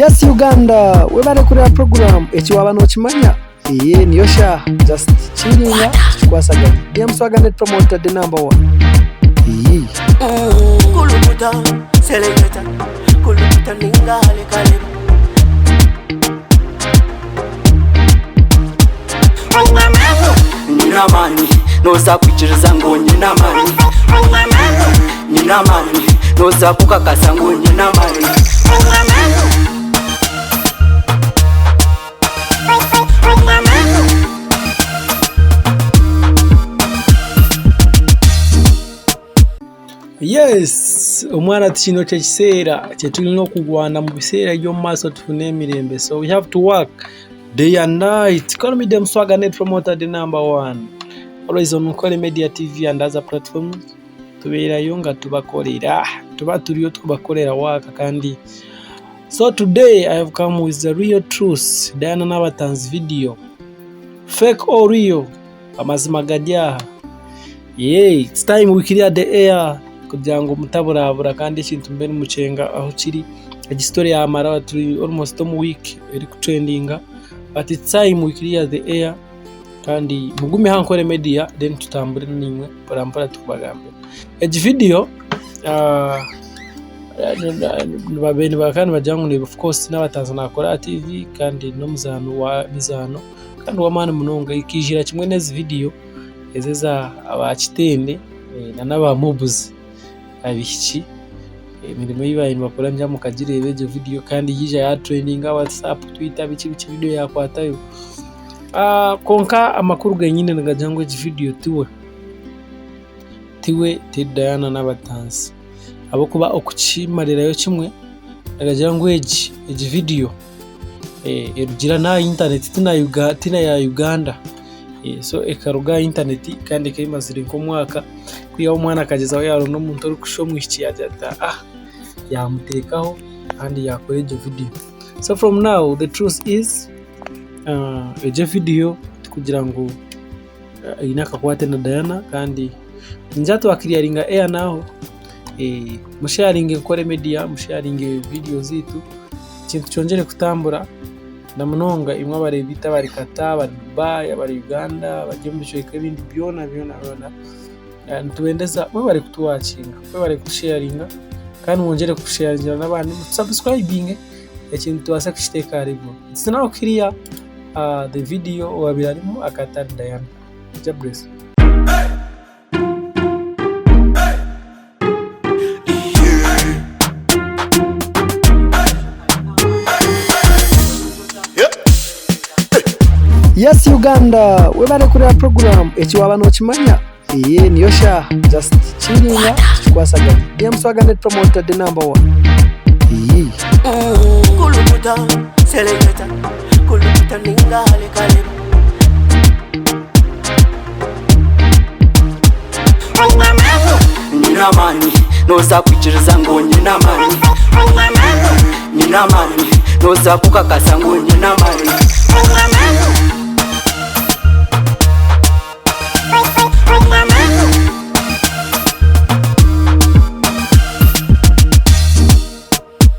Yes Uganda, webale kureba program ekiwaba no kimanya niyo sha just chiringa tukwasaga DM Swaganet promoter the number 1 kulukuta selector kulukuta ningale kale nina mani no sakwikiriza ngo nina mani nina mani no sakukakasa ngo nina mani Yes, omwana kino kyekisera kyetulina okugwana mu biseera by'omumaaso tufune emirembe, so we have to work day and night. Call me them Swaganet promoter the number 1, always on Mukole Media TV and other platforms. Tubeerayo nga tubakolera tuba tuliyo tubakolera waka kandi. So today I have come with the real truth, Diana Nabatan's video, fake or real, amazima gajyaha. Yeah, it's time we clear the air kugira ngo mutaburabura kandi ikintu mbere mucenga aho kiri story ya mara turi almost a week iri trendinga, but it's time we clear the air kandi mugume hankore media then tutambure nimwe parampara tubagambe egi video babeni bakandi bajangu ni of course n'abatanzana akora TV kandi no muzano wa mizano kandi wamana munonga ikijira kimwe nezi video ezeza abakitende na n'abamubuzi abiki imirimo y'ibintu bakora njya mukagirebe je video kandi yija ya trending WhatsApp Twitter biki video yakwatayo konka amakuru genyine ngajyango igi video tiwe Diana Nabatan's abo kuba okukimarirayo kimwe ngajyango igi video erugira na internet tina ya Uganda. So ekaruga internet kandi kayimazire ko mwaka kwiya umwana akagezaho yaro no muntu uri kushomwishi yajata yamutekaho kandi yakore je video. So from now the truth is je video kugira ngo inaka kwate na Diana kandi njatu akiriaringa air naho musharinge kore media musharinge video zitu kintu cyongere kutambura na munonga imwe abarebita bari Kata bari Dubai bari Uganda bagiye mu bicyo ibindi byona ntubendeza mwe bari kutuwacinga mwe bari kusharinga kandi mwongere kusharinga n'abandi subscribing ikintu twasa kishiteka aribo. It's now clear the video wabirarimo akata Diana Jabress. Yes Uganda, webale kureba program ekiwaba no kimanya niyo sha just chiringa tukwasaga DM Swaganet promoter the number 1 kulukuta selector kulukuta ningale kale nina mani no sakwikiriza ngo nina mani nina mani no sakukakasa ngo nina mani